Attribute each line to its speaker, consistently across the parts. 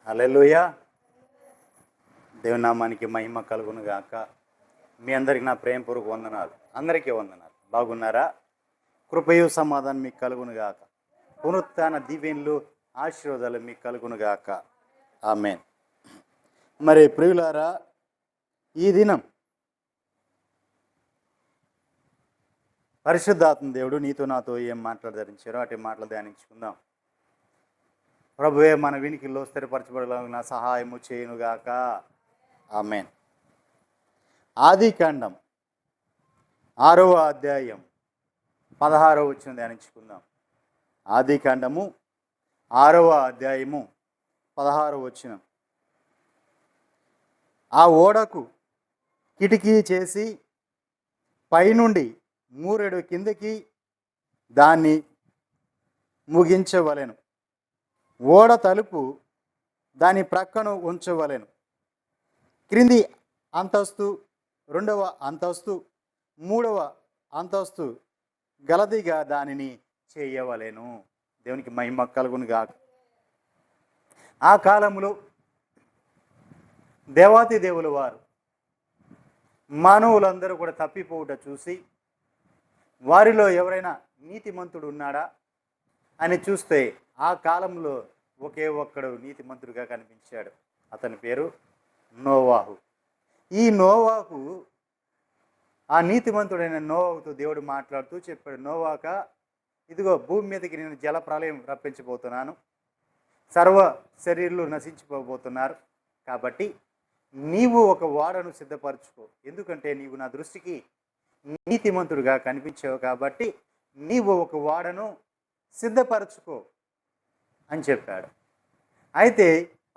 Speaker 1: హల్లెలూయా. దేవుని నామానికి మహిమ కలుగును గాక. మీ అందరికి నా ప్రేమపూర్వక వందనాలు. అందరికీ వందనాలు. బాగున్నారా? కృపయు సమాధానం మీకు కలుగును గాక. పునరుత్థాన దీవెనలు ఆశీర్వాదాలు మీకు కలుగును గాక. ఆమేన్. మరి ప్రియులారా, ఈ దినం పరిశుద్ధాత్మ దేవుడు నీతో నాతో ఏం మాట్లాడదరించారో అటు మాటలు ధ్యానించుకుందాం. ప్రభువే మన వినికిల్లో స్థిరపరచబడేలాగా సహాయము చేయునుగాక. ఆమేన్. ఆదికాండం 6వ అధ్యాయం 16వ వచనం ధ్యానించుకుందాం. ఆదికాండము 6వ అధ్యాయము 16వ వచనం. ఆ ఓడకు కిటికీ చేసి పైనుండి మూరెడు కిందకి దాన్ని ముగించవలెను. ఓడ తలుపు దాని ప్రక్కన ఉంచవలెను. క్రింది అంతస్తు, 2వ అంతస్తు, 3వ అంతస్తు గలదిగా దానిని చేయవలెను. దేవునికి మహిమ కలుగును గాక. ఆ కాలంలో దేవాతి దేవుల వారు మానవులందరూ కూడా తప్పిపోవుట చూసి వారిలో ఎవరైనా నీతిమంతుడు ఉన్నాడా అని చూస్తే ఆ కాలంలో ఒకే ఒక్కడు నీతిమంతుడిగా కనిపించాడు. అతని పేరు నోవాహు. ఈ నోవాహు, ఆ నీతిమంతుడైన నోవాహుతో దేవుడు మాట్లాడుతూ చెప్పాడు, నోవాక, ఇదిగో భూమి మీదకి నేను జల ప్రళయం రప్పించబోతున్నాను, సర్వ శరీరులు నశించిపోబోతున్నారు, కాబట్టి నీవు ఒక ఓడను సిద్ధపరచుకో, ఎందుకంటే నీవు నా దృష్టికి నీతిమంతుడిగా కనిపించావు కాబట్టి నీవు ఒక ఓడను సిద్ధపరచుకో అని చెప్పాడు. అయితే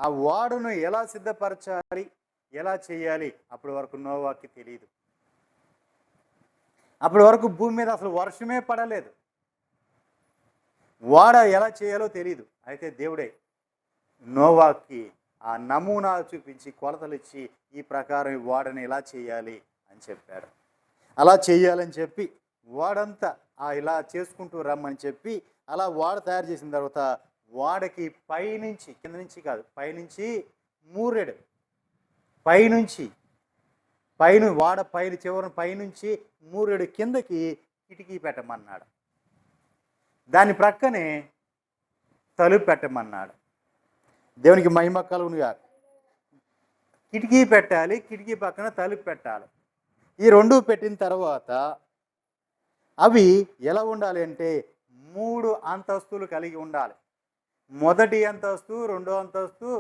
Speaker 1: ఆ ఓడను ఎలా సిద్ధపరచాలి, ఎలా చేయాలి అప్పటి వరకు నోవాకి తెలియదు. అప్పటి వరకు భూమి మీద అసలు వర్షమే పడలేదు. ఓడ ఎలా చేయాలో తెలియదు. అయితే దేవుడే నోవాకి ఆ నమూనా చూపించి కొలతలు ఇచ్చి ఈ ప్రకారం ఈ ఓడని ఎలా చేయాలి అని చెప్పాడు. అలా చేయాలని చెప్పి ఓడంతా ఇలా చేసుకుంటూ రమ్మని చెప్పి అలా ఓడ తయారు చేసిన తర్వాత ఓడకి పైనుంచి, కింద నుంచి కాదు, పైనుంచి మూరెడు, ఓడ పైన చివరిన పైనుంచి మూరెడు కిందకి కిటికీ పెట్టమన్నాడు. దాని ప్రక్కనే తలుపు పెట్టమన్నాడు. దేవునికి మహిమ కలుగును గాక. కిటికీ పెట్టాలి, కిటికీ పక్కన తలుపు పెట్టాలి. ఈ రెండు పెట్టిన తర్వాత అవి ఎలా ఉండాలి అంటే 3 అంతస్తులు కలిగి ఉండాలి. మొదటి అంతస్తు, 2వ అంతస్తు,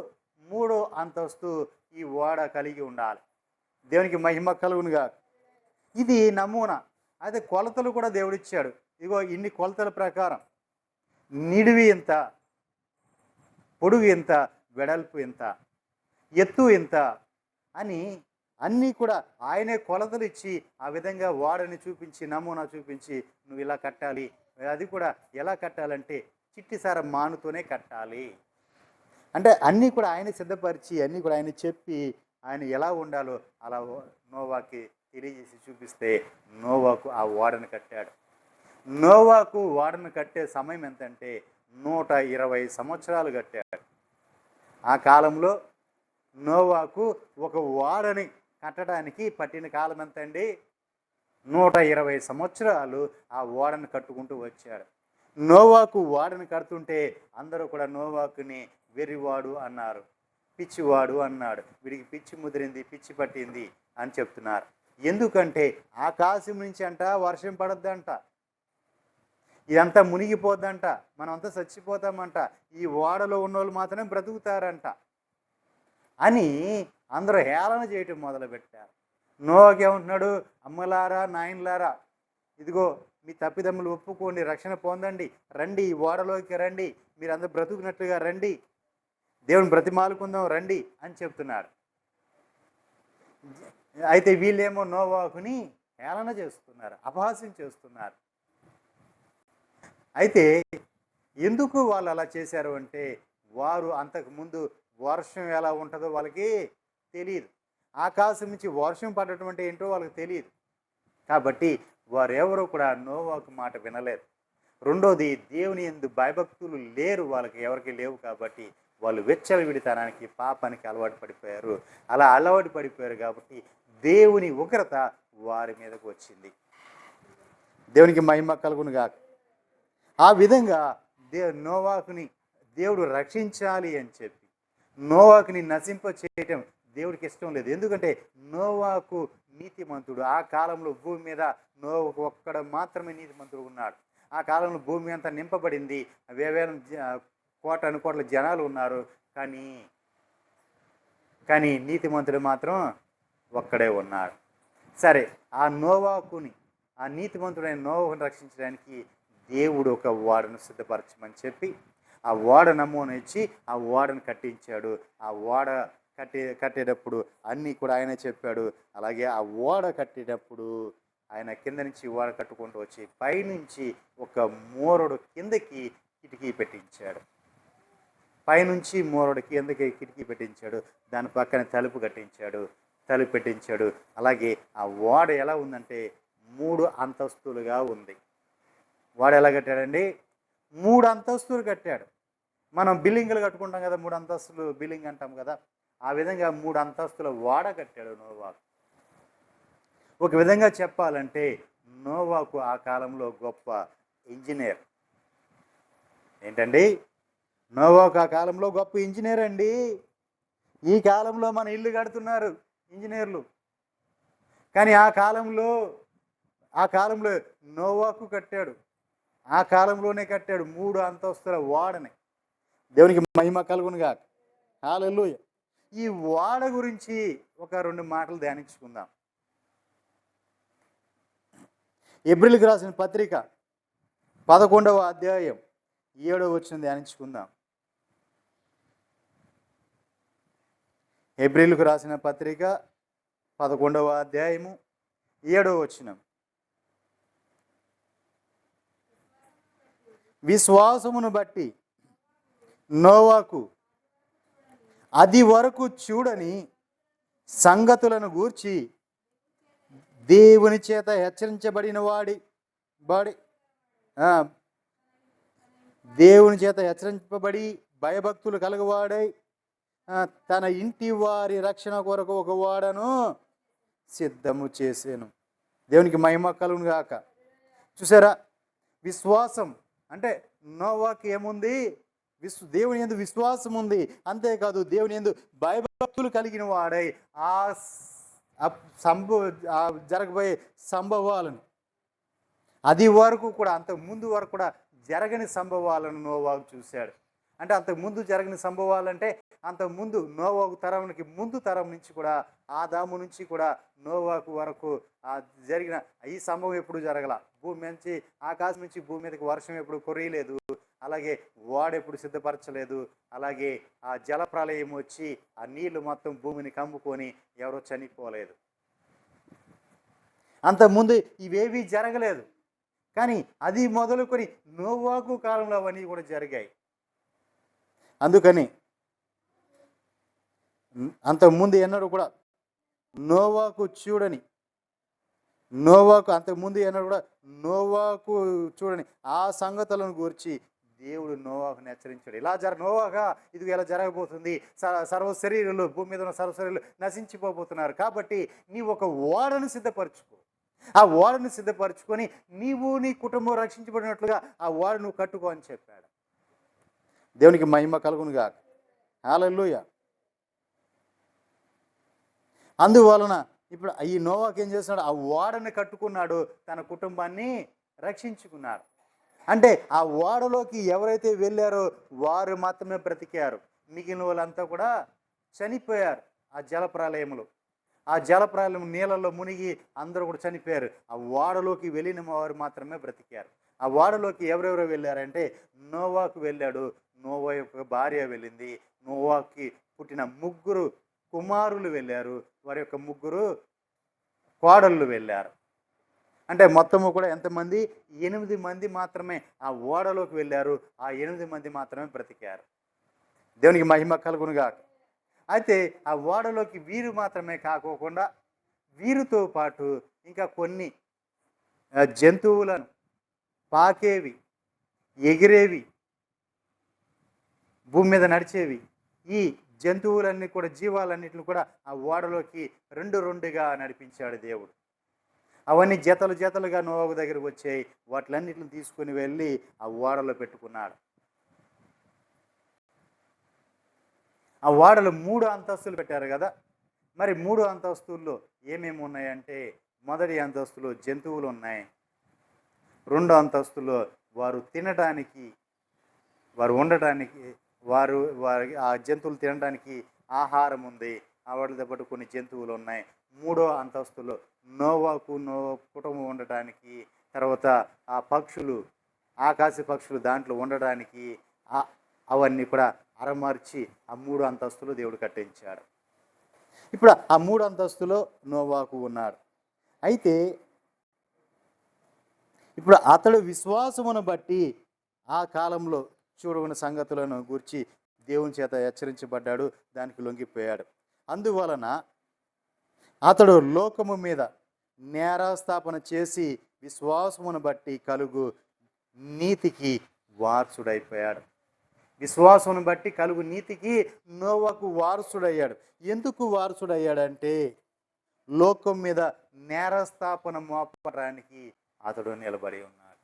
Speaker 1: 3వ అంతస్తు ఈ ఓడ కలిగి ఉండాలి. దేవునికి మహిమ కలుగునుగా. ఇది నమూనా. అయితే కొలతలు కూడా దేవుడిచ్చాడు. ఇగో ఇన్ని కొలతల ప్రకారం నిడివి ఎంత, పొడుగు ఎంత, వెడల్పు ఎంత, ఎత్తు ఎంత అని అన్నీ కూడా ఆయనే కొలతలు ఇచ్చి ఆ విధంగా ఓడని చూపించి, నమూనా చూపించి, నువ్వు ఇలా కట్టాలి. అది కూడా ఎలా కట్టాలంటే చిట్టిసార మానుతోనే కట్టాలి అంటే అన్నీ కూడా ఆయన సిద్ధపరిచి అన్నీ కూడా ఆయన చెప్పి ఆయన ఎలా ఉండాలో అలా నోవాకి తెలియజేసి చూపిస్తే నోవాకు ఆ ఓడను కట్టాడు. నోవాకు ఓడను కట్టే సమయం ఎంతంటే 120 సంవత్సరాలు కట్టాడు. ఆ కాలంలో నోవాకు ఒక ఓడని కట్టడానికి పట్టిన కాలం ఎంత అండి? 120 సంవత్సరాలు ఆ ఓడను కట్టుకుంటూ వచ్చాడు. నోవాకు ఓడను కడుతుంటే అందరూ కూడా నోవాకుని వెర్రివాడు అన్నారు, పిచ్చివాడు అన్నాడు, వీడికి పిచ్చి ముదిరింది, పిచ్చి పట్టింది అని చెప్తున్నారు. ఎందుకంటే ఆకాశం నుంచి అంట వర్షం పడద్దంట, ఇదంతా మునిగిపోద్దంట, మనమంతా చచ్చిపోతామంట, ఈ ఓడలో ఉన్నోళ్ళు మాత్రమే బ్రతుకుతారంట అని అందరూ హేళన చేయటం మొదలుపెట్టారు. నోవాకి ఏమంటున్నాడు? అమ్మలారా, నాయనలారా, ఇదిగో మీ తప్పిదమ్ములు ఒప్పుకోండి, రక్షణ పొందండి, రండి, ఈ ఓడలోకి రండి, మీరు అందరూ బ్రతుకున్నట్లుగా రండి, దేవుని బ్రతిమాలుకుందాం రండి అని చెప్తున్నాడు. అయితే వీళ్ళేమో నోవాకుని హేళన చేస్తున్నారు, అపహాస్యం చేస్తున్నారు. అయితే ఎందుకు వాళ్ళు అలా చేశారు అంటే వారు అంతకుముందు వర్షం ఎలా ఉంటుందో వాళ్ళకి తెలియదు, ఆకాశం నుంచి వర్షం పడటం అంటే ఏంటో వాళ్ళకి తెలియదు. కాబట్టి వారెవరూ కూడా నోవాకు మాట వినలేదు. రెండోది, దేవుని యందు భయభక్తులు లేరు, వాళ్ళకి ఎవరికి లేవు. కాబట్టి వాళ్ళు విచ్చలవిడితనానికి పాపానికి అలవాటు పడిపోయారు. అలా అలవాటు పడిపోయారు కాబట్టి దేవుని ఉగ్రత వారి మీదకు వచ్చింది. దేవునికి మహిమ కలుగును గాక. ఆ విధంగా నోవాహుని దేవుడు రక్షించాలి అని చెప్పి నోవాహుని నశింప చేయటం దేవుడికి ఇష్టం లేదు. ఎందుకంటే నోవాహు నీతిమంతుడు. ఆ కాలంలో భూమి మీద నోవాహు ఒక్కడ మాత్రమే నీతిమంతుడు ఉన్నాడు. ఆ కాలంలో భూమి అంతా నింపబడింది. వేవేల కోటాను కోట్ల జనాలు ఉన్నారు. కానీ నీతిమంతుడు మాత్రం ఒక్కడే ఉన్నాడు. సరే, ఆ నోవాహుని, ఆ నీతిమంతుడైన నోవాహుని రక్షించడానికి దేవుడు ఒక ఓడను సిద్ధపరచమని చెప్పి ఆ ఓడ నమూనా ఇచ్చి ఆ ఓడను కట్టించాడు. ఆ ఓడ కట్టేటప్పుడు అన్నీ కూడా ఆయన చెప్పాడు. అలాగే ఆ ఓడ కట్టేటప్పుడు ఆయన కింద నుంచి ఓడ కట్టుకుంటూ వచ్చి పైనుంచి ఒక మోరుడు కిందకి కిటికీ పెట్టించాడు. పైనుంచి మోరుడు కిందకి కిటికీ పెట్టించాడు. దాని పక్కన తలుపు పెట్టించాడు. అలాగే ఆ ఓడ ఎలా ఉందంటే 3 అంతస్తులుగా ఉంది. వాడు ఎలా కట్టాడండి? 3 అంతస్తులు కట్టాడు. మనం బిల్డింగులు కట్టుకుంటాం కదా, 3 అంతస్తులు బిల్డింగ్ అంటాం కదా, ఆ విధంగా 3 అంతస్తుల ఓడ కట్టాడు నోవాహు. ఒక విధంగా చెప్పాలంటే నోవాహు ఆ కాలంలో గొప్ప ఇంజనీర్. ఏంటండి? నోవాహు ఆ కాలంలో గొప్ప ఇంజనీర్ అండి. ఈ కాలంలో మన ఇల్లు కడుతున్నారు ఇంజనీర్లు. కానీ ఆ కాలంలో నోవాహు కట్టాడు. ఆ కాలంలోనే కట్టాడు 3 అంతస్తుల ఓడని. దేవునికి మహిమ కలుగును గాక. హల్లెలూయా. ఈ ఓడ గురించి ఒక 2 మాటలు ధ్యానించుకుందాం. హెబ్రీయులకు రాసిన పత్రిక 11వ అధ్యాయం 7వ వచనం ధ్యానించుకుందాం. హెబ్రీయులకు రాసిన పత్రిక 11వ అధ్యాయము 7వ వచనం. విశ్వాసమును బట్టి నోవాహు అది వరకు చూడని సంగతులను గూర్చి దేవుని చేత హెచ్చరించబడిన దేవుని చేత హెచ్చరింపబడి భయభక్తులు కలగవాడై తన ఇంటి వారి రక్షణ కొరకు ఒక ఓడను సిద్ధము చేసాను. దేవునికి మహిమ కలుగును గాక. చూసారా, విశ్వాసం అంటే నోవాహుకి ఏముంది? దేవుని యందు విశ్వాసం ఉంది. అంతేకాదు దేవుని యందు భయభక్తులు కలిగిన వాడై జరగబోయే సంభవాలను, అది వరకు కూడా అంతకు ముందు వరకు కూడా జరగని సంభవాలను నోవాహు చూశాడు. అంటే అంతకు ముందు జరగని సంభవాలంటే అంతకుముందు నోవాహు తరానికి ముందు తరం నుంచి కూడా, ఆదాము నుంచి కూడా నోవాహు వరకు జరిగిన ఈ సంభవం ఎప్పుడు జరగల. భూమి నుంచి, ఆకాశం నుంచి భూమి మీదకి వర్షం ఎప్పుడు కురియలేదు. అలాగే వాడెప్పుడు సిద్ధపరచలేదు. అలాగే ఆ జల ప్రళయం వచ్చి ఆ నీళ్లు మొత్తం భూమిని కమ్ముకొని ఎవరో చనిపోలేదు. అంతకుముందు ఇవేవీ జరగలేదు. కానీ అది మొదలుకొని నోవాహు కాలంలో అవన్నీ కూడా జరిగాయి. అందుకని అంతకుముందు ఎన్నడూ కూడా నోవాహు చూడని ఆ సంగతులను గురించి దేవుడు నోవాహుని హెచ్చరించాడు. నోవాహా ఇది ఇలా జరగబోతుంది, సర్వ శరీరులు, భూమి మీద ఉన్న సర్వ శరీరులు నశించిపోతున్నారు, కాబట్టి నీవు ఒక ఓడను సిద్ధపరచుకో. ఆ ఓడను సిద్ధపరచుకొని నీవు నీ కుటుంబం రక్షించబడినట్లుగా ఆ ఓడ నువ్వు కట్టుకో అని చెప్పాడు. దేవునికి మహిమ కలుగును గాక. హల్లెలూయా. అందువలన ఇప్పుడు ఈ నోవాహు ఏం చేస్తున్నాడు? ఆ ఓడని కట్టుకున్నాడు, తన కుటుంబాన్ని రక్షించుకున్నాడు. అంటే ఆ ఓడలోకి ఎవరైతే వెళ్ళారో వారు మాత్రమే బ్రతికారు. మిగిలిన వాళ్ళంతా కూడా చనిపోయారు ఆ జలప్రలయంలో. ఆ జలప్రలయం నీళ్ళల్లో మునిగి అందరూ కూడా చనిపోయారు. ఆ ఓడలోకి వెళ్ళిన వారు మాత్రమే బ్రతికారు. ఆ ఓడలోకి ఎవరెవరు వెళ్ళారంటే నోవాహు వెళ్ళాడు, నోవాహు యొక్క భార్య వెళ్ళింది, నోవాహుకి పుట్టిన 3 కుమారులు వెళ్ళారు, వారి యొక్క 3 కోడళ్ళు వెళ్ళారు. అంటే మొత్తము కూడా ఎంతమంది? 8 మంది మాత్రమే ఆ ఓడలోకి వెళ్ళారు. ఆ 8 మంది మాత్రమే బ్రతికారు. దేవునికి మహిమ కలుగును గాక. అయితే ఆ ఓడలోకి వీరు మాత్రమే కాకోకుండా వీరితో పాటు ఇంకా కొన్ని జంతువులను, పాకేవి, ఎగిరేవి, భూమి మీద నడిచేవి, ఈ జంతువులన్నీ కూడా, జీవాలన్నిటిని కూడా ఆ ఓడలోకి రెండు రెండుగా నడిపించాడు దేవుడు. అవన్నీ జతలు జతలుగా నోవాహు దగ్గరికి వచ్చాయి. వాటిలన్నిటిని తీసుకుని వెళ్ళి ఆ ఓడలో పెట్టుకున్నాడు. ఆ ఓడలు 3 అంతస్తులు పెట్టారు కదా. మరి 3 అంతస్తుల్లో ఏమేమి ఉన్నాయంటే, మొదటి అంతస్తులో జంతువులు ఉన్నాయి. 2 అంతస్తులో వారు తినడానికి, వారు ఉండటానికి, వారి ఆ జంతువులు తినడానికి ఆహారం ఉంది. వాటితో పాటు కొన్ని జంతువులు ఉన్నాయి. 3వ అంతస్తులో నోవా కుటుంబం ఉండటానికి, తర్వాత ఆ పక్షులు, ఆకాశ పక్షులు దాంట్లో ఉండడానికి అవన్నీ కూడా అరమర్చి ఆ 3 అంతస్తులు దేవుడు కట్టించాడు. ఇప్పుడు ఆ 3 అంతస్తులో నోవాహు ఉన్నాడు. అయితే ఇప్పుడు అతడు విశ్వాసమును బట్టి ఆ కాలంలో చూడని సంగతులను గూర్చి దేవుని చేత హెచ్చరించబడ్డాడు, దానికి లొంగిపోయాడు. అందువలన అతడు లోకము మీద నేరాస్థాపన చేసి విశ్వాసమును బట్టి కలుగు నీతికి వారసుడైపోయాడు. విశ్వాసమును బట్టి కలుగు నీతికి నోవాహు వారసుడయ్యాడు. ఎందుకు వారసుడయ్యాడంటే, లోకం మీద నేరస్థాపన మోపడానికి అతడు నిలబడి ఉన్నాడు.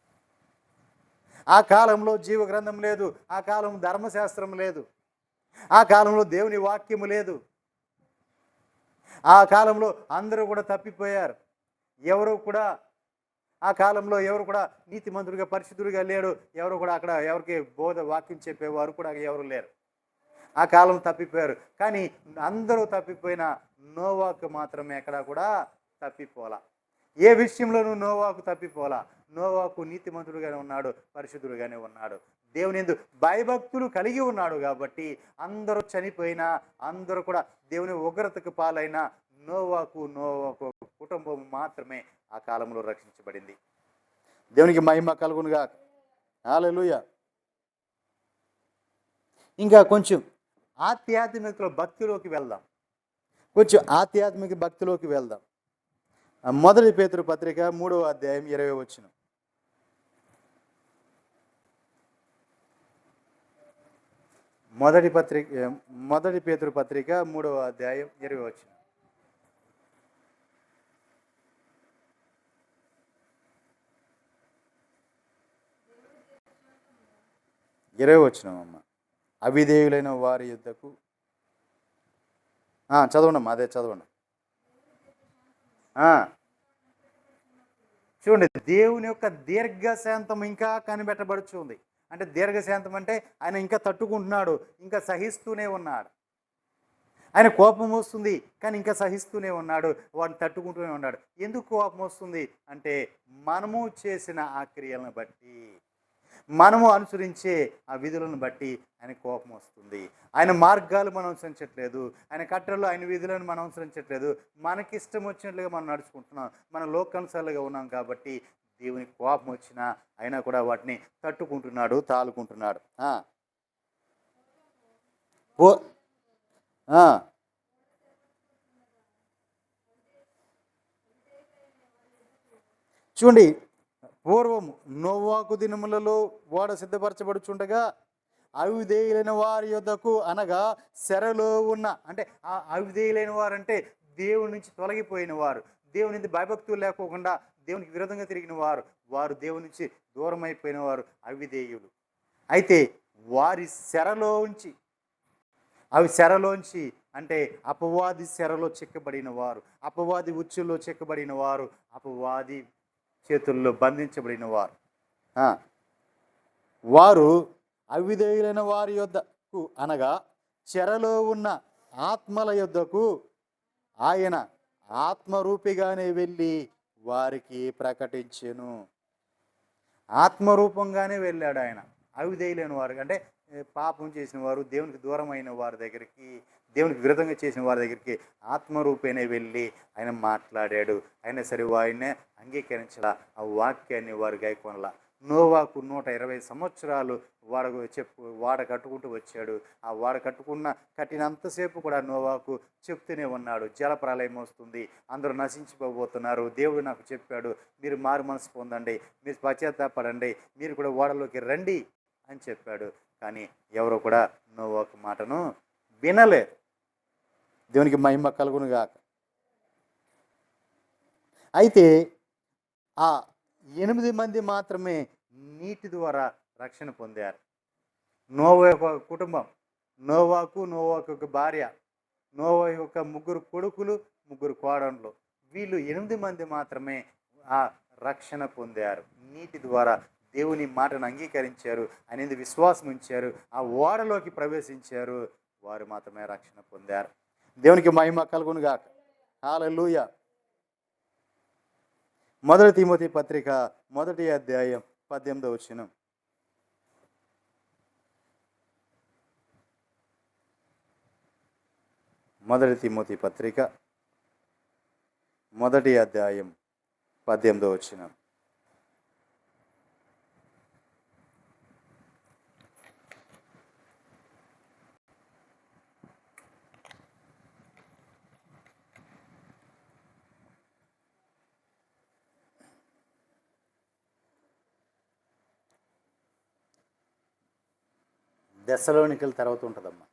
Speaker 1: ఆ కాలంలో జీవగ్రంథం లేదు, ఆ కాలం ధర్మశాస్త్రం లేదు, ఆ కాలంలో దేవుని వాక్యము లేదు. ఆ కాలంలో అందరూ కూడా తప్పిపోయారు. ఆ కాలంలో ఎవరు కూడా నీతిమంతుడిగా, పరిశుద్ధుడిగా లేడు. ఎవరు కూడా అక్కడ ఎవరికి వాక్యం చెప్పేవారు కూడా ఎవరు లేరు. ఆ కాలం తప్పిపోయారు. కానీ అందరూ తప్పిపోయిన నోవాహు మాత్రమే ఎక్కడా కూడా తప్పిపోలా. ఏ విషయంలోనూ నోవాహు తప్పిపోలా. నోవాహు నీతిమంతుడుగానే ఉన్నాడు, పరిశుద్ధుడుగానే ఉన్నాడు. దేవుని యందు భయభక్తులు కలిగి ఉన్నాడు కాబట్టి అందరూ చనిపోయినా, అందరూ కూడా దేవుని ఉగ్రతకు పాలైన నోవాహు కుటుంబం మాత్రమే ఆ కాలంలో రక్షించబడింది. దేవునికి మహిమ కలుగునుగా. హల్లెలూయా. ఇంకా కొంచెం ఆధ్యాత్మిక భక్తిలోకి వెళ్దాం. మొదటి పేతురు పత్రిక 3వ అధ్యాయం 20వ వచనం. మొదటి పేతురు పత్రిక 3వ అధ్యాయం 20వ వచనం. అమ్మ. అవిధేయులైన వారి యుద్ధకు చదవండి. అదే చదవండి. చూడండి, దేవుని యొక్క దీర్ఘశాంతం ఇంకా కనిపెట్టబడుచుంది. అంటే దీర్ఘశాంతం అంటే ఆయన ఇంకా తట్టుకుంటున్నాడు, ఇంకా సహిస్తూనే ఉన్నాడు. ఆయన కోపం వస్తుంది కానీ ఇంకా సహిస్తూనే ఉన్నాడు, వాడిని తట్టుకుంటూనే ఉన్నాడు. ఎందుకు కోపం వస్తుంది అంటే, మనము చేసిన ఆ క్రియలను బట్టి, మనము అనుసరించే ఆ విధులను బట్టి ఆయన కోపం వస్తుంది. ఆయన మార్గాలు మనం అనుసరించట్లేదు, ఆయన కట్టడలు, ఆయన విధులను మనం అనుసరించట్లేదు. మనకిష్టం వచ్చినట్లుగా మనం నడుచుకుంటున్నాం, మన లోకానుసారులుగా ఉన్నాం. కాబట్టి దేవుని కోపం వచ్చినా అయినా కూడా వాటిని తట్టుకుంటున్నాడు, తాలుకుంటున్నాడు. చూడండి, పూర్వము నోవాహు దినములలో ఓడ సిద్ధపరచబడుచుండగా అవిధేయులైన వారి యొద్దకు, అనగా చెరలో ఉన్న, అంటే ఆ అవిధేయులైన వారు అంటే దేవుని నుంచి తొలగిపోయిన వారు, దేవుని నుంచి భయభక్తులు లేకోకుండా దేవునికి విరోధంగా తిరిగిన వారు, వారు దేవుని నుంచి దూరం అయిపోయిన వారు అవిధేయులు. అయితే వారి చెరలోంచి అంటే అపవాది చెరలో చిక్కబడిన వారు, అపవాది ఉచ్చుల్లో చిక్కబడిన వారు, అపవాది చేతుల్లో బంధించబడిన వారు అవిధేయులైన వారి యొద్దకు, అనగా చెరలో ఉన్న ఆత్మల యొద్దకు ఆయన ఆత్మరూపిగానే వెళ్ళి వారికి ప్రకటించెను. ఆత్మరూపంగానే వెళ్ళాడు ఆయన. అవిధేయులైన వారు అంటే పాపం చేసిన వారు, దేవునికి దూరమైన వారి దగ్గరికి, దేవునికి విరుద్ధంగా చేసిన వారి దగ్గరికి ఆత్మరూపేనే వెళ్ళి ఆయన మాట్లాడాడు. అయినా సరే వారినే అంగీకరించాల, ఆ వాక్యాన్ని వారు గైకొనలా. నోవాహు 120 సంవత్సరాలు వాడ కట్టుకుంటూ వచ్చాడు. ఆ వాడ కట్టినంతసేపు కూడా నోవాహు చెప్తూనే ఉన్నాడు, జల ప్రళయం వస్తుంది, అందరూ నశించిపోబోతున్నారు, దేవుడు నాకు చెప్పాడు, మీరు మారు మనసు పొందండి, మీరు పశ్చాత్తాపడండి, మీరు కూడా ఓడలోకి రండి అని చెప్పాడు. కానీ ఎవరు కూడా నోవాహు మాటను వినలేదు. దేవునికి మహిమ కలుగును గాక. అయితే ఆ 8 మంది మాత్రమే నీటి ద్వారా రక్షణ పొందారు. నోవా యొక్క కుటుంబం, నోవాకు యొక్క భార్య, నోవా యొక్క 3 కొడుకులు, 3 కోడళ్ళు, వీళ్ళు 8 మంది మాత్రమే ఆ రక్షణ పొందారు. నీటి ద్వారా దేవుని మాటను అంగీకరించారు, అనేది విశ్వాసం ఉంచారు, ఆ ఓడలోకి ప్రవేశించారు. వారు మాత్రమే రక్షణ పొందారు. దేవునికి మహిమ కలుగును గాక. హల్లెలూయా. 1 తిమోతి పత్రిక 1వ అధ్యాయం 18వ వచనం. 1 తిమోతి పత్రిక 1వ అధ్యాయం 18వ వచనం. దశలోనికల తర్వాత ఉంటుందమ్మా.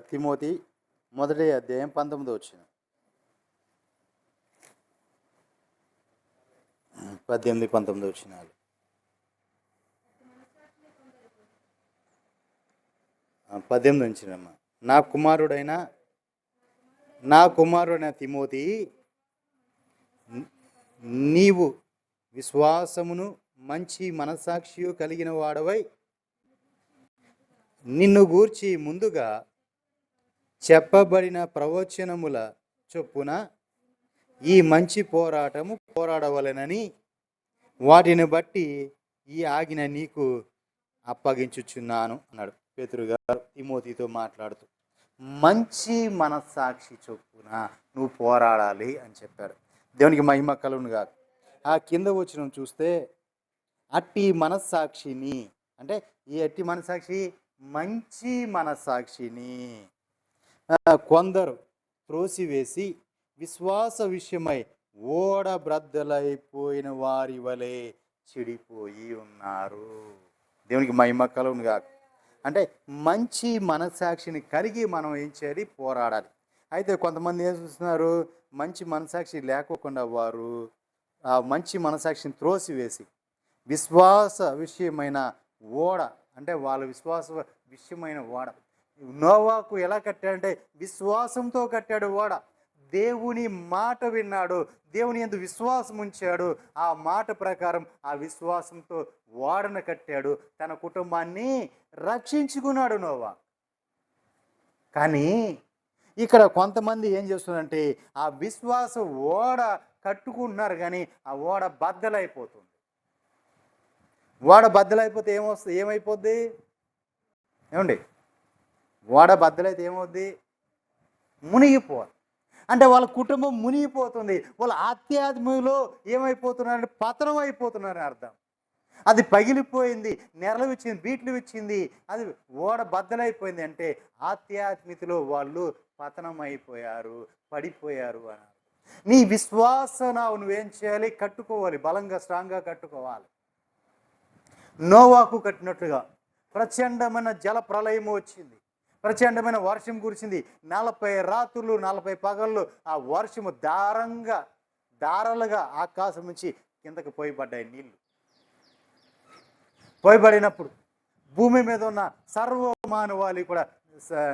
Speaker 1: తిమోతి 1వ అధ్యాయం 19వ వచనం. 18, 19 వచనాలు. పద్దెనిమిది ఉంచినమ్మా. నా కుమారుడైన తిమోతి, నీవు విశ్వాసమును మంచి మనస్సాక్షియు కలిగిన వాడవై నిన్ను గూర్చి ముందుగా చెప్పబడిన ప్రవచనముల చొప్పున ఈ మంచి పోరాటము పోరాడవలెనని వాటిని బట్టి ఈ ఆజ్ఞ నీకు అప్పగించుచున్నాను అన్నాడు పేతురు గారు తిమోతితో మాట్లాడుతూ. మంచి మనస్సాక్షి చొప్పున నువ్వు పోరాడాలి అని చెప్పాడు. దేవునికి మహిమ కలుగును గాక. ఆ కింద వచనం చూస్తే అట్టి మనస్సాక్షిని అంటే ఈ అట్టి మనస్సాక్షి మంచి మనస్సాక్షిని కొందరు త్రోసివేసి విశ్వాస విషయమై ఓడబ్రద్దలైపోయిన వారి వలె చెడిపోయి ఉన్నారు. దేవునికి మహిమ కలుగును గాక. అంటే మంచి మనస్సాక్షిని కలిగి మనం ఏం చేయాలి? పోరాడాలి. అయితే కొంతమంది ఏం చూస్తున్నారు, మంచి మనస్సాక్షి లేకోకుండా వారు ఆ మంచి మనస్సాక్షిని త్రోసివేసి విశ్వాస విషయమైన ఓడ అంటే వాళ్ళ విశ్వాస విషయమైన ఓడ. నోవాకు ఎలా కట్టాడంటే విశ్వాసంతో కట్టాడు ఓడ. దేవుని మాట విన్నాడు, దేవుని యందు విశ్వాసం ఉంచాడు. ఆ మాట ప్రకారం ఆ విశ్వాసంతో ఓడను కట్టాడు, తన కుటుంబాన్ని రక్షించుకున్నాడు నోవా. కానీ ఇక్కడ కొంతమంది ఏం చేస్తున్నారంటే ఆ విశ్వాస ఓడ కట్టుకుంటున్నారు, కానీ ఆ ఓడ బద్దలైపోతుంది. ఓడ బద్దలైపోతే ఏమైపోద్ది? ఏమండి, ఓడ బద్దలైతే ఏమవుద్ది? మునిగిపోవాలి. అంటే వాళ్ళ కుటుంబం మునిగిపోతుంది. వాళ్ళ ఆధ్యాత్మికలో ఏమైపోతున్నారంటే పతనం అయిపోతున్నారని అర్థం. అది పగిలిపోయింది, నెరలు ఇచ్చింది, బీట్లు ఇచ్చింది, అది ఓడ బద్దలైపోయింది అంటే ఆధ్యాత్మికలో వాళ్ళు పతనం అయిపోయారు, పడిపోయారు అని. నీ విశ్వాసనావు నువ్వేం చేయాలి? కట్టుకోవాలి, బలంగా స్ట్రాంగ్గా కట్టుకోవాలి. నోవాకు కట్టినట్లుగా ప్రచండమైన జల ప్రళయం వచ్చింది, ప్రచండమైన వర్షం కురిసింది. 40 రాత్రులు 40 పగళ్ళు ఆ వర్షము దారాలుగా ఆకాశం నుంచి కిందకి పోయబడ్డాయి నీళ్లు. పోయబడినప్పుడు భూమి మీద ఉన్న సర్వమానవాళి కూడా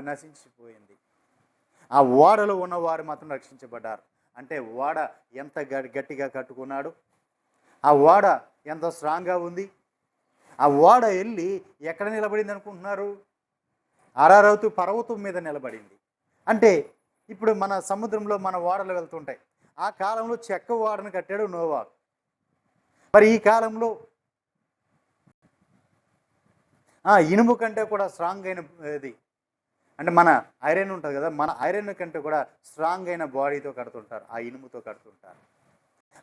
Speaker 1: నశించిపోయింది. ఆ ఓడలో ఉన్నవారు మాత్రం రక్షించబడ్డారు. అంటే ఓడ ఎంత గట్టిగా కట్టుకున్నాడు, ఆ ఓడ ఎంత స్ట్రాంగ్గా ఉంది. ఆ ఓడ వెళ్ళి ఎక్కడ నిలబడింది అనుకుంటున్నారు? అరారౌతు పర్వతం మీద నిలబడింది. అంటే ఇప్పుడు మన సముద్రంలో మన ఓడలు వెళ్తుంటాయి. ఆ కాలంలో చెక్క ఓడను కట్టాడు నోవా. మరి ఈ కాలంలో ఇనుము కంటే కూడా స్ట్రాంగ్ అయిన ఇది అంటే మన ఐరన్ ఉంటుంది కదా, మన ఐరన్ కంటే కూడా స్ట్రాంగ్ అయిన బాడీతో కడుతుంటారు, ఆ ఇనుముతో కడుతుంటారు.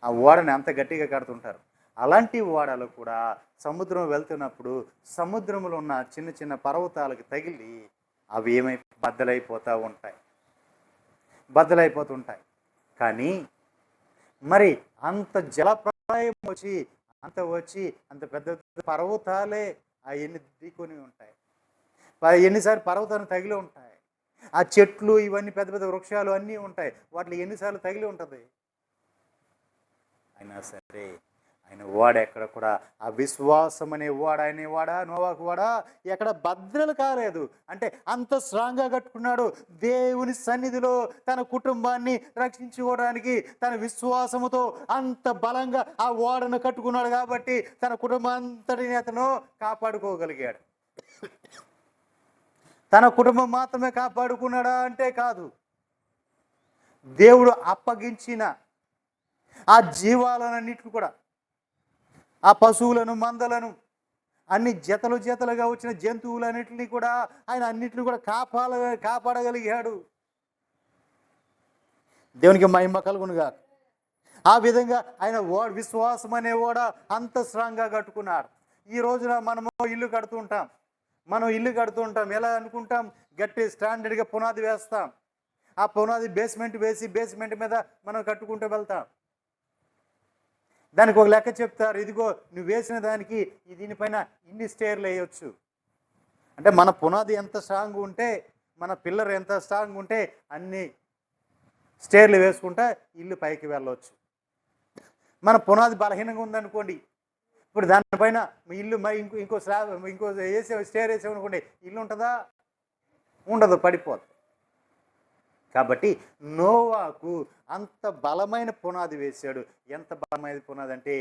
Speaker 1: ఆ ఓడని అంత గట్టిగా కడుతుంటారు. అలాంటి ఓడలు కూడా సముద్రం వెళ్తున్నప్పుడు సముద్రంలో ఉన్న చిన్న చిన్న పర్వతాలకు తగిలి అవి బద్దలైపోతుంటాయి. కానీ మరి అంత జలప్రళయం అంత పెద్ద పర్వతాలే అవన్నీ ఢీకొని ఉంటాయి. ఎన్నిసార్లు పర్వతాన్ని తగిలి ఉంటాయి. ఆ చెట్లు ఇవన్నీ పెద్ద పెద్ద వృక్షాలు అన్నీ ఉంటాయి, వాటిలో ఎన్నిసార్లు తగిలి ఉంటుంది. అయినా సరే ఆయన ఓడ ఎక్కడ కూడా ఆ విశ్వాసం అనే ఓడ, ఆయన ఓడ, నోవాహు ఓడ ఎక్కడ భద్రలు కాలేదు. అంటే అంత స్ట్రాంగ్గా కట్టుకున్నాడు. దేవుని సన్నిధిలో తన కుటుంబాన్ని రక్షించుకోవడానికి తన విశ్వాసముతో అంత బలంగా ఆ ఓడను కట్టుకున్నాడు కాబట్టి తన కుటుంబం అంతటిని అతను కాపాడుకోగలిగాడు. తన కుటుంబం మాత్రమే కాపాడుకున్నాడా అంటే కాదు, దేవుడు అప్పగించిన ఆ జీవాలన్నిటిని కూడా, ఆ పశువులను, మందలను, అన్ని జతలుగా వచ్చిన జంతువులన్నింటినీ కూడా ఆయన అన్నింటినీ కూడా కాపాడగలిగాడు. దేవునికి మహిమ కలుగునుగా. ఆ విధంగా ఆయన విశ్వాసం అనే ఓడ అంత స్ట్రాంగ్గా కట్టుకున్నాడు. ఈ రోజున మనము ఇల్లు కడుతుంటాం. ఎలా అనుకుంటాం? గట్టి స్టాండర్డ్గా పునాది వేస్తాం. ఆ పునాది బేస్మెంట్ వేసి బేస్మెంట్ మీద మనం కట్టుకుంటూ వెళ్తాం. దానికి ఒక లెక్క చెప్తారు, ఇదిగో నువ్వు వేసిన దానికి దీనిపైన ఇన్ని స్టేర్లు వేయొచ్చు. అంటే మన పునాది ఎంత స్ట్రాంగ్ ఉంటే, మన పిల్లర్ ఎంత స్ట్రాంగ్ ఉంటే అన్ని స్టేర్లు వేసుకుంటా ఇల్లు పైకి వెళ్ళవచ్చు. మన పునాది బలహీనంగా ఉందనుకోండి, ఇప్పుడు దానిపైన ఇల్లు ఇంకో స్లాబ్ స్టేర్ వేసామనుకోండి, ఇల్లు ఉంటుందా? ఉండదు, పడిపోతుంది. కాబట్టి నోవాకు అంత బలమైన పునాది వేశాడు. ఎంత బలమైన పునాది అంటే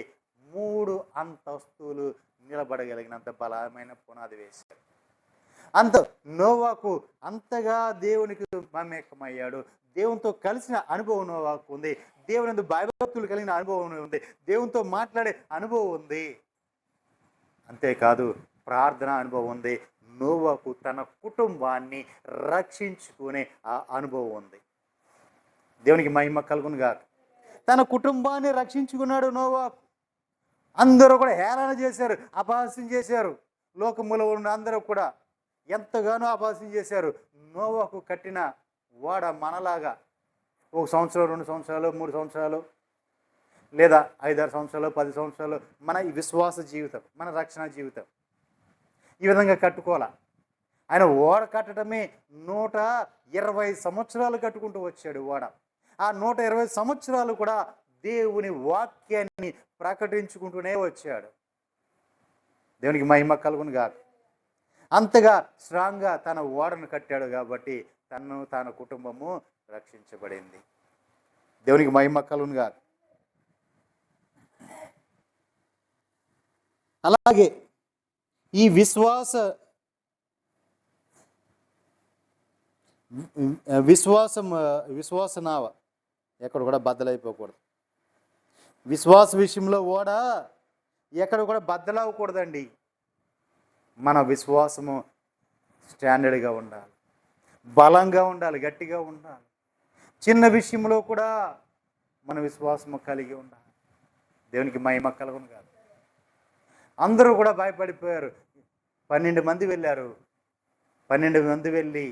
Speaker 1: 3 అంతస్తులు నిలబడగలిగినంత బలమైన పునాది వేశాడు. నోవాకు అంతగా దేవునికి మమేకమయ్యాడు. దేవునితో కలిసిన అనుభవం నోవాకు ఉంది. దేవుని భయభక్తులు కలిగిన అనుభవం ఉంది. దేవునితో మాట్లాడే అనుభవం ఉంది. అంతేకాదు ప్రార్థన అనుభవం ఉంది. నోవాకు తన కుటుంబాన్ని రక్షించుకునే ఆ అనుభవం ఉంది. దేవునికి మహిమ కలుగునుగాక. తన కుటుంబాన్ని రక్షించుకున్నాడు నోవాకు. అందరూ కూడా హేళన చేశారు, అపహాస్యం చేశారు. లోకములో ఉన్న అందరూ కూడా ఎంతగానో అపహాస్యం చేశారు. నోవాకు కట్టిన ఓడ మనలాగా 1 సంవత్సరం, 2 సంవత్సరాలు, 3 సంవత్సరాలు, లేదా 5-6 సంవత్సరాలు, 10 సంవత్సరాలు మన విశ్వాస జీవితం, మన రక్షణ జీవితం ఈ విధంగా కట్టుకోవాలా. ఆయన ఓడ కట్టడమే 120 సంవత్సరాలు కట్టుకుంటూ వచ్చాడు ఓడ. ఆ 120 సంవత్సరాలు కూడా దేవుని వాక్యాన్ని ప్రకటించుకుంటూనే వచ్చాడు. దేవునికి మహిమ కలుగునుగాక. అంతగా స్ట్రాంగ్గా తన ఓడను కట్టాడు కాబట్టి తన కుటుంబము రక్షించబడింది. దేవునికి మహిమ కలుగునుగాక. అలాగే ఈ విశ్వాస నావ ఎక్కడ కూడా బద్దలైపోకూడదు. విశ్వాస విషయంలో కూడా ఎక్కడ కూడా బద్దలవ్వకూడదండి. మన విశ్వాసము స్టాండర్డ్గా ఉండాలి, బలంగా ఉండాలి, గట్టిగా ఉండాలి. చిన్న విషయంలో కూడా మన విశ్వాసము కలిగి ఉండాలి. దేవునికి మహిమ కలుగును కాదు. అందరూ కూడా భయపడిపోయారు. 12 మంది వెళ్ళారు. 12 మంది వెళ్ళి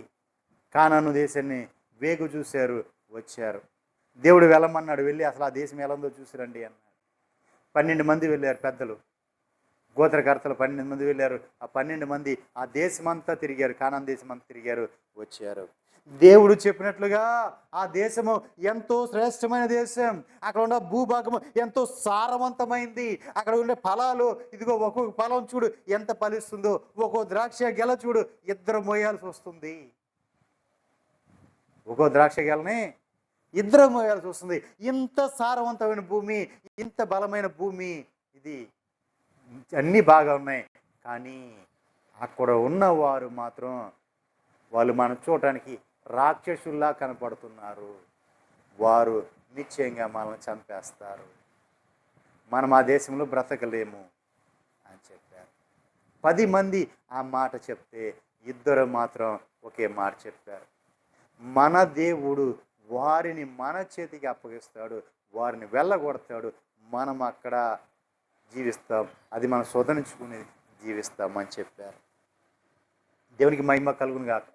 Speaker 1: కానాను దేశాన్ని వేగు చూశారు, వచ్చారు. దేవుడు వెళ్ళమన్నాడు, వెళ్ళి అసలు ఆ దేశం ఎలా ఉందో చూసిరండి అన్నాడు. 12 మంది వెళ్ళారు. పెద్దలు, గోత్రకర్తలు 12 మంది వెళ్ళారు. ఆ 12 మంది ఆ దేశమంతా తిరిగారు, కానాను దేశమంతా తిరిగారు, వచ్చారు. దేవుడు చెప్పినట్లుగా ఆ దేశము ఎంతో శ్రేష్టమైన దేశం. అక్కడ ఉన్న భూభాగము ఎంతో సారవంతమైంది. అక్కడ ఉండే ఫలాలు, ఇదిగో ఒక్కొక్క ఫలం చూడు ఎంత ఫలిస్తుందో, ఒక్కో ద్రాక్ష గెల చూడు 2 మోయాల్సి వస్తుంది. ఒక్కో ద్రాక్ష గెలని 2 మోయాల్సి వస్తుంది. ఇంత సారవంతమైన భూమి, ఇంత బలమైన భూమి, ఇది అన్నీ బాగా ఉన్నాయి. కానీ అక్కడ ఉన్నవారు మాత్రం వాళ్ళు మనం చూడటానికి రాక్షసుల్లా కనపడుతున్నారు. వారు నిశ్చయంగా మనల్ని చంపేస్తారు, మనం ఆ దేశంలో బ్రతకలేము అని చెప్పారు. 10 మంది ఆ మాట చెప్తే ఇద్దరు మాత్రం ఒకే మాట చెప్పారు. మన దేవుడు వారిని మన చేతికి అప్పగిస్తాడు, వారిని వెళ్ళగొడతాడు, మనం అక్కడ జీవిస్తాం, అది మనం శోధనించుకుని జీవిస్తామని చెప్పారు. దేవునికి మహిమ కలుగును గాక.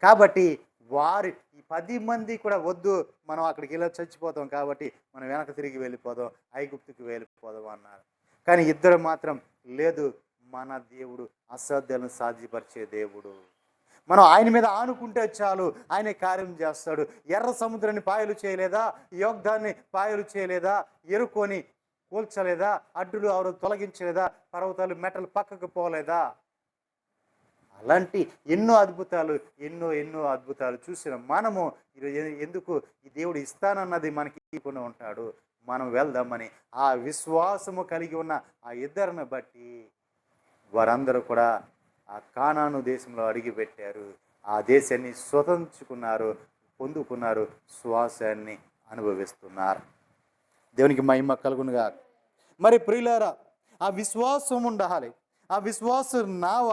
Speaker 1: కాబట్టి వారి ఈ 10 మంది కూడా వద్దు, మనం అక్కడికి వెళ్ళి చచ్చిపోతాం కాబట్టి మనం వెనక తిరిగి వెళ్ళిపోదాం, ఐగుప్తుకి వెళ్ళిపోదాం అన్నారు. కానీ ఇద్దరు మాత్రం లేదు, మన దేవుడు అసాధ్యాలను సాధ్యపరిచే దేవుడు, మనం ఆయన మీద ఆనుకుంటే చాలు, ఆయన కార్యం చేస్తాడు. ఎర్ర సముద్రాన్ని పాయలు చేయలేదా, యోగ్ధాన్ని పాయలు చేయలేదా, ఎరుకొని కూల్చలేదా, అడ్డులు ఎవరు తొలగించలేదా, పర్వతాలు మెట్టలు పక్కకు పోలేదా? అలాంటి ఎన్నో అద్భుతాలు చూసిన మనము ఎందుకు ఈ దేవుడు ఇస్తానన్నది మనకి ఇవ్వకుండా ఉంటాడు, మనం వెళ్దామని ఆ విశ్వాసము కలిగి ఉన్న ఆ ఇద్దరిని బట్టి వారందరూ కూడా ఆ కానాను దేశంలో అడిగిపెట్టారు, ఆ దేశాన్ని స్వతంత్రించుకున్నారు, పొందుకున్నారు, శ్వాసాన్ని అనుభవిస్తున్నారు. దేవునికి మహిమ కలుగునుగా. మరి ప్రియులారా, ఆ విశ్వాసం ఉండాలి. ఆ విశ్వాసం నావ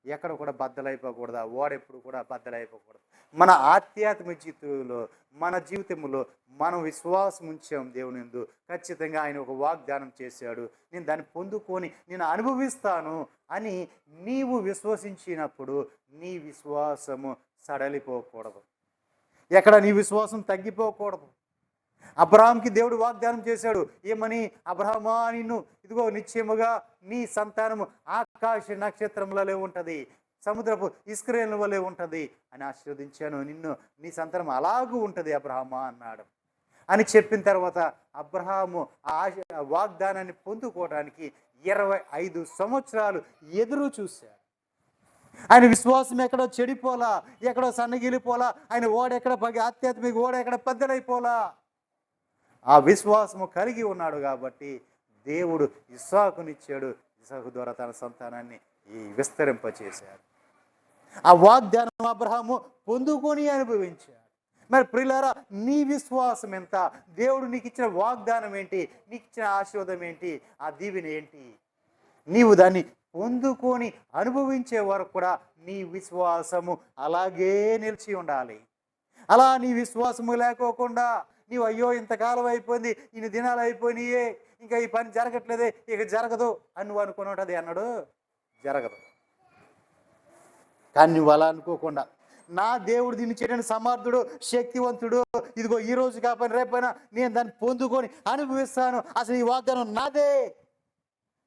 Speaker 1: ఎక్కడ కూడా బద్దలైపోకూడదు, ఓడెప్పుడు కూడా బద్దలైపోకూడదు. మన ఆధ్యాత్మిక జీవితంలో, మన జీవితంలో మనం విశ్వాసం ఉంచాం దేవుని యందు, ఖచ్చితంగా ఆయన ఒక వాగ్దానం చేశాడు, నేను దాన్ని పొందుకొని నేను అనుభవిస్తాను అని నీవు విశ్వసించినప్పుడు నీ విశ్వాసము సడలిపోకూడదు, ఎక్కడ నీ విశ్వాసం తగ్గిపోకూడదు. అబ్రహాంకి దేవుడు వాగ్దానం చేశాడు, ఏమని? అబ్రహామా, నిన్ను ఇదిగో నిశ్చయముగా నీ సంతానము ఆకాశ నక్షత్రములలో ఉంటుంది, సముద్రపు ఇస్క్రేల వలె ఉంటుంది అని ఆశీర్వదించాను, నిన్ను నీ సంతానం అలాగూ ఉంటుంది అబ్రహామా అన్నాడు. అని చెప్పిన తర్వాత అబ్రహాము ఆ వాగ్దానాన్ని పొందుకోవడానికి 25 సంవత్సరాలు ఎదురు చూశాడు. ఆయన విశ్వాసం ఎక్కడో చెడిపోలా, ఎక్కడో సన్నగిలిపోలా, ఆయన ఓడెక్కడ ఆధ్యాత్మిక ఓడ ఎక్కడ పెద్దలైపోలా. ఆ విశ్వాసము కలిగి ఉన్నాడు కాబట్టి దేవుడు ఇస్సాకునిచ్చాడు, ఇస్సాకు ద్వారా తన సంతానాన్ని విస్తరింపచేశాడు. ఆ వాగ్దానం అబ్రహాము పొందుకొని అనుభవించాడు. మరి ప్రియులారా, నీ విశ్వాసం ఎంత? దేవుడు నీకు ఇచ్చిన వాగ్దానం ఏంటి? నీకు ఇచ్చిన ఆశీర్వాదం ఏంటి? ఆ దీవెన ఏంటి? నీవు దాన్ని పొందుకొని అనుభవించే వరకు కూడా నీ విశ్వాసము అలాగే నిలిచి ఉండాలి. అలా నీ విశ్వాసము లేకోకుండా నీవు అయ్యో ఇంతకాలం అయిపోయింది, ఇన్ని దినాలు అయిపోయినాయే, ఇంకా ఈ పని జరగట్లేదే, ఇక జరగదు అని నువ్వు అనుకుని ఉంటుంది అన్నాడు, జరగదు. కానీ నువ్వు అలా అనుకోకుండా, నా దేవుడు దీన్ని చేయడానికి సమర్థుడు, శక్తివంతుడు, ఇదిగో ఈ రోజు కాకపోయినా రేపైనా నేను దాన్ని పొందుకొని అనుభవిస్తాను, అసలు ఈ వాగ్దానం నాదే,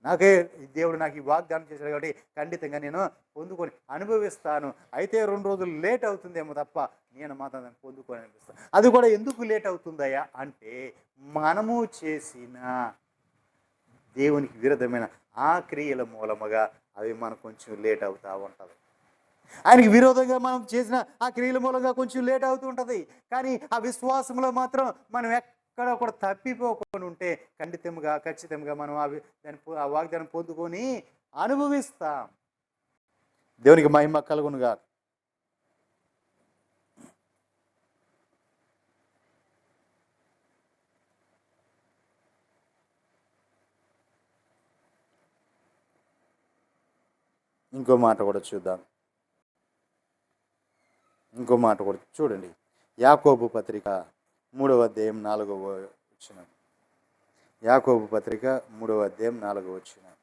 Speaker 1: నాకే దేవుడు నాకు ఈ వాగ్దానం చేశాడు కాబట్టి ఖండితంగా నేను పొందుకొని అనుభవిస్తాను. అయితే 2 రోజులు లేట్ అవుతుందేమో తప్ప నేను మాత్రం దాన్ని పొందుకొని అనిపిస్తాను. అది కూడా ఎందుకు లేట్ అవుతుందయ్యా అంటే, మనము చేసిన దేవునికి విరుద్ధమైన ఆ క్రియల మూలముగా అవి మనకు కొంచెం లేట్ అవుతూ ఉంటుంది. ఆయనకి విరోధంగా మనం చేసిన ఆ క్రియల మూలంగా కొంచెం లేట్ అవుతూ ఉంటుంది. కానీ ఆ విశ్వాసంలో మాత్రం మనం ఎక్కడ కూడా తప్పిపోకుండా ఉంటే ఖచ్చితంగా మనం ఆ వాగ్దానం పొందుకొని అనుభవిస్తాం. దేవునికి మహిమ కలుగునుగా. ఇంకో మాట కూడా చూద్దాం. చూడండి, యాకోబు పత్రిక 3వ అధ్యాయం 4వ వచనం. యాకోబు పత్రిక 3వ అధ్యాయం 4వ వచనం.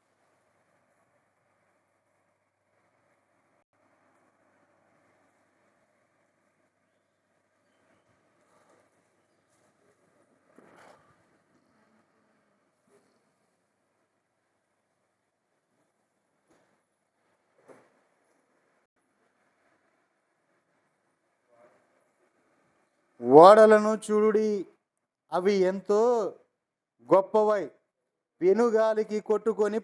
Speaker 1: ఓడలను చూడుడి, అవి ఎంతో గొప్పవై, పెనుగాలికి కొట్టుకొని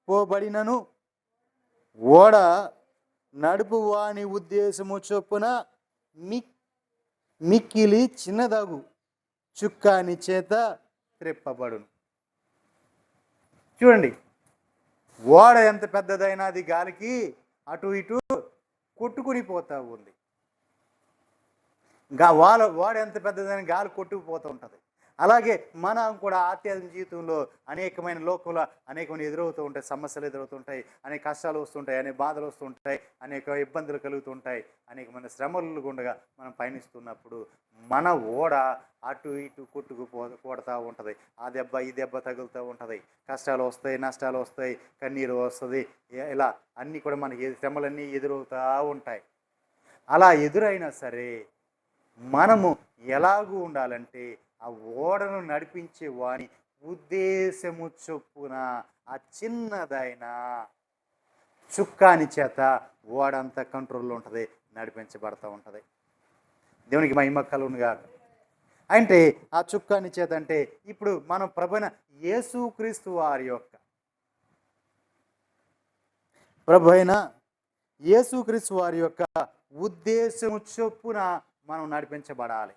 Speaker 1: పోబడినను ఓడ నడుపు వాని ఉద్దేశము చొప్పున మిక్కిలి చిన్నదగు చుక్కాని చేత త్రెప్పబడును. చూడండి, ఓడ ఎంత పెద్దదైనా అది గాలికి అటు ఇటు కొట్టుకుని పోతా ఉంది. ఓడ ఎంత పెద్దదైనా గాలి కొట్టుకుపోతూ ఉంటుంది. అలాగే మనం కూడా ఆధ్యాత్మిక జీవితంలో అనేకమైన లోకంలో అనేకమైన ఎదురవుతూ ఉంటాయి, సమస్యలు ఎదురవుతుంటాయి, అనేక కష్టాలు వస్తుంటాయి, అనేక బాధలు వస్తుంటాయి, అనేక ఇబ్బందులు కలుగుతుంటాయి, అనేకమైన శ్రమలు గుండగా మనం పయనిస్తున్నప్పుడు మన ఓడ అటు ఇటు కొడుతూ ఉంటుంది. ఆ దెబ్బ ఈ దెబ్బ తగులుతూ ఉంటుంది, కష్టాలు వస్తాయి, నష్టాలు వస్తాయి, కన్నీరు వస్తుంది, ఇలా అన్నీ కూడా మనకి శ్రమలన్నీ ఎదురవుతూ ఉంటాయి. అలా ఎదురైనా సరే మనము ఎలాగూ ఉండాలంటే ఆ ఓడను నడిపించే వాని ఉద్దేశము చొప్పున ఆ చిన్నదైన చుక్కాని చేత ఓడంతా కంట్రోల్లో ఉంటుంది, నడిపించబడుతూ ఉంటుంది. దేవునికి మహిమ కలుగును గాక. అంటే ఆ చుక్కాని చేత అంటే ఇప్పుడు మనం ప్రభువైన యేసుక్రీస్తు వారి యొక్క ఉద్దేశము చొప్పున మనం నడిపించబడాలి.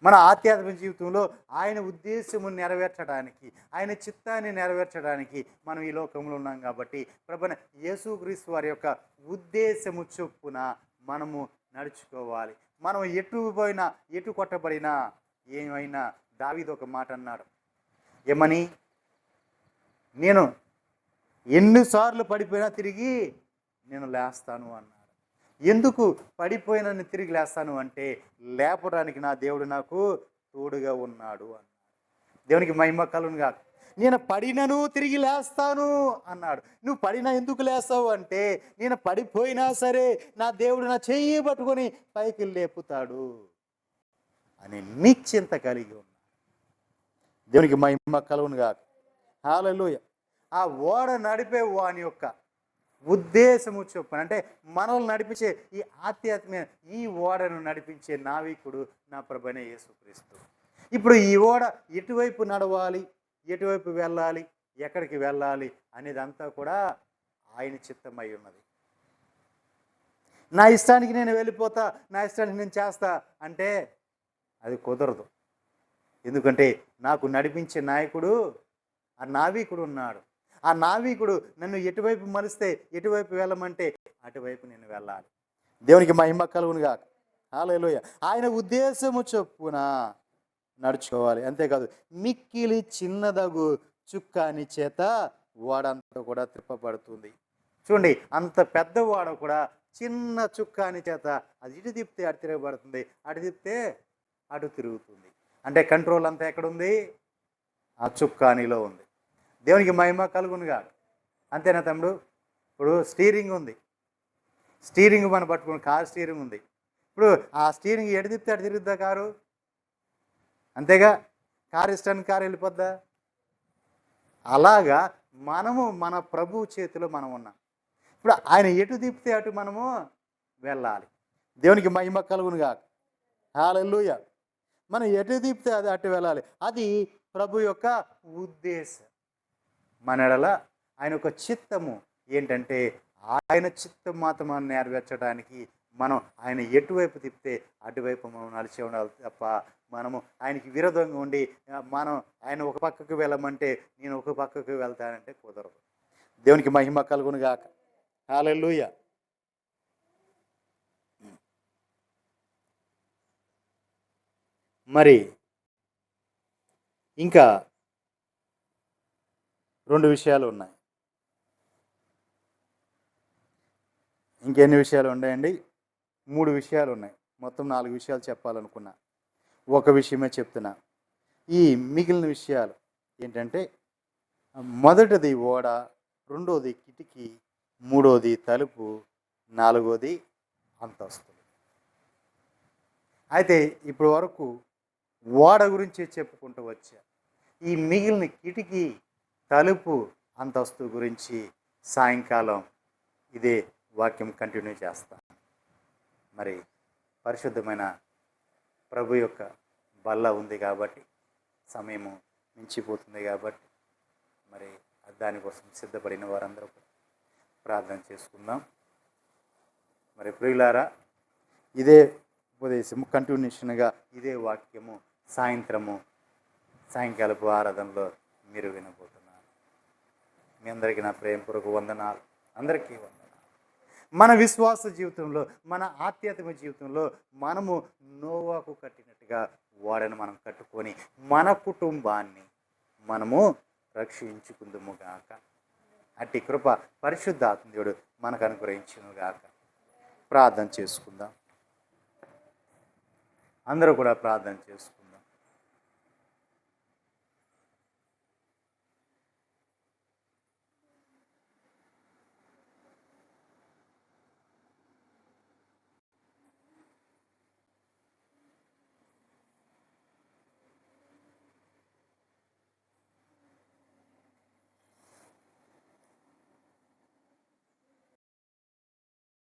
Speaker 1: మన ఆధ్యాత్మిక జీవితంలో ఆయన ఉద్దేశము నెరవేర్చడానికి, ఆయన చిత్తాన్ని నెరవేర్చడానికి మనం ఈ లోకంలో ఉన్నాం. కాబట్టి ప్రభువైన యేసుక్రీస్తు వారి యొక్క ఉద్దేశము చొప్పున మనము నడుచుకోవాలి. మనం ఎటు పోయినా, ఎటు కొట్టబడినా, ఏమైనా దావీదు ఒక మాట అన్నాడు, ఏమని? నేను ఎన్నిసార్లు పడిపోయినా తిరిగి నేను లేస్తాను అన్నాడు. ఎందుకు పడిపోయినా తిరిగి లేస్తాను అంటే, లేపడానికి నా దేవుడు నాకు తోడుగా ఉన్నాడు అన్నాడు. దేవునికి మహిమ కలుగును గాక. నేను పడినను తిరిగి లేస్తాను అన్నాడు. నువ్వు పడినా ఎందుకు లేస్తావు అంటే, నేను పడిపోయినా సరే నా దేవుడు నా చెయ్యి పట్టుకొని పైకి లేపుతాడు అని నిశ్చింత కలిగి ఉన్నాడు. దేవునికి మహిమ కలుగును గాక. హల్లెలూయా. ఆ ఓడ నడిపే వాని యొక్క ఉద్దేశము చొప్పున అంటే మనల్ని నడిపించే ఈ ఆధ్యాత్మిక ఈ ఓడను నడిపించే నావికుడు నా ప్రభువైన యేసుక్రీస్తు. ఇప్పుడు ఈ ఓడ ఎటువైపు నడవాలి, ఎటువైపు వెళ్ళాలి, ఎక్కడికి వెళ్ళాలి అనేదంతా కూడా ఆయన చిత్తమై ఉన్నది. నా ఇష్టానికి నేను వెళ్ళిపోతా, నా ఇష్టానికి నేను చేస్తా అంటే అది కుదరదు. ఎందుకంటే నాకు నడిపించే నాయకుడు, ఆ నావికుడు ఉన్నాడు. ఆ నావికుడు నన్ను ఎటువైపు మలిస్తే, ఎటువైపు వెళ్ళమంటే అటువైపు నేను వెళ్ళాలి. దేవునికి మహిమ కలుగును గాక. హల్లెలూయా. ఆయన ఉద్దేశము చొప్పున నడుచుకోవాలి. అంతేకాదు, మిక్కిలి చిన్నదగు చుక్కాని చేత వాడంతా కూడా తిప్పబడుతుంది. చూడండి, అంత పెద్ద వాడ కూడా చిన్న చుక్కాని చేత అది ఇటు తిప్పితే అటు తిరగబడుతుంది, అటు తిప్పితే అటు తిరుగుతుంది. అంటే కంట్రోల్ అంతా ఎక్కడుంది? ఆ చుక్కానిలో ఉంది. దేవునికి మహిమ కలుగునుగా. అంతేనా తమ్ముడు? ఇప్పుడు స్టీరింగ్ ఉంది, స్టీరింగ్ మనం పట్టుకుని కారు స్టీరింగ్ ఉంది. ఇప్పుడు ఆ స్టీరింగ్ ఎటు తిప్పితే అటు తిరుగుద్దా కారు? అంతేగా. కారు ఇష్టానికి కారు వెళ్ళిపోద్దా? అలాగా మనము మన ప్రభు చేతిలో మనం ఉన్నాం. ఇప్పుడు ఆయన ఎటు తిప్పితే అటు మనము వెళ్ళాలి. దేవునికి మహిమ కలుగునుగా. హల్లెలూయా. మనం ఎటు తిప్పితే అది అటు వెళ్ళాలి. అది ప్రభు యొక్క ఉద్దేశం. మన ఎడల ఆయన యొక్క చిత్తము ఏంటంటే, ఆయన చిత్తం మాత్రం మనం నెరవేర్చడానికి మనం ఆయన ఎటువైపు తిప్పితే అటువైపు మనం నడిచి ఉండాలి తప్ప, మనము ఆయనకి విరోధంగా ఉండి మనం ఆయన ఒక పక్కకు వెళ్ళమంటే నేను ఒక పక్కకు వెళ్తానంటే కుదరదు. దేవునికి మహిమ కలుగును గాక. హల్లెలూయా. మరి ఇంకా 2 విషయాలు ఉన్నాయి. ఇంకెన్ని విషయాలు ఉన్నాయండి? 3 విషయాలు ఉన్నాయి. మొత్తం 4 విషయాలు చెప్పాలనుకున్నా, ఒక విషయమే చెప్తున్నా. ఈ మిగిలిన విషయాలు ఏంటంటే, మొదటిది ఓడ, రెండోది కిటికీ, మూడోది తలుపు, నాలుగోది అంతస్తులు. అయితే ఇప్పటి వరకు ఓడ గురించి చెప్పుకుంటూ వచ్చా. ఈ మిగిలిన కిటికీ, తలుపు, అంతస్తు గురించి సాయంకాలం ఇదే వాక్యం కంటిన్యూ చేస్తాను. మరి పరిశుద్ధమైన ప్రభు యొక్క బల్ల ఉంది కాబట్టి, సమయము మించిపోతుంది కాబట్టి, మరి దానికోసం సిద్ధపడిన వారందరూ ప్రార్థన చేసుకుందాం. మరి ప్రియులారా, ఇదే ఉపదేశము కంటిన్యూషన్గా ఇదే వాక్యము సాయంకాలపు ఆరాధనలో మీరు వినబోతున్నారు. మీ అందరికీ నా ప్రేమపూర్వక వందనాలు. అందరికీ వందనాలు. మన విశ్వాస జీవితంలో, మన ఆధ్యాత్మిక జీవితంలో మనము నోవాకు కట్టినట్టుగా ఓడను మనం కట్టుకొని మన కుటుంబాన్ని మనము రక్షించుకుందుముగాక. అట్టి కృప పరిశుద్ధాత్మ దేవుడు మనకు అనుగ్రహించునుగాక. ప్రార్థన చేసుకుందాం. అందరూ కూడా ప్రార్థన చేసుకుందాం.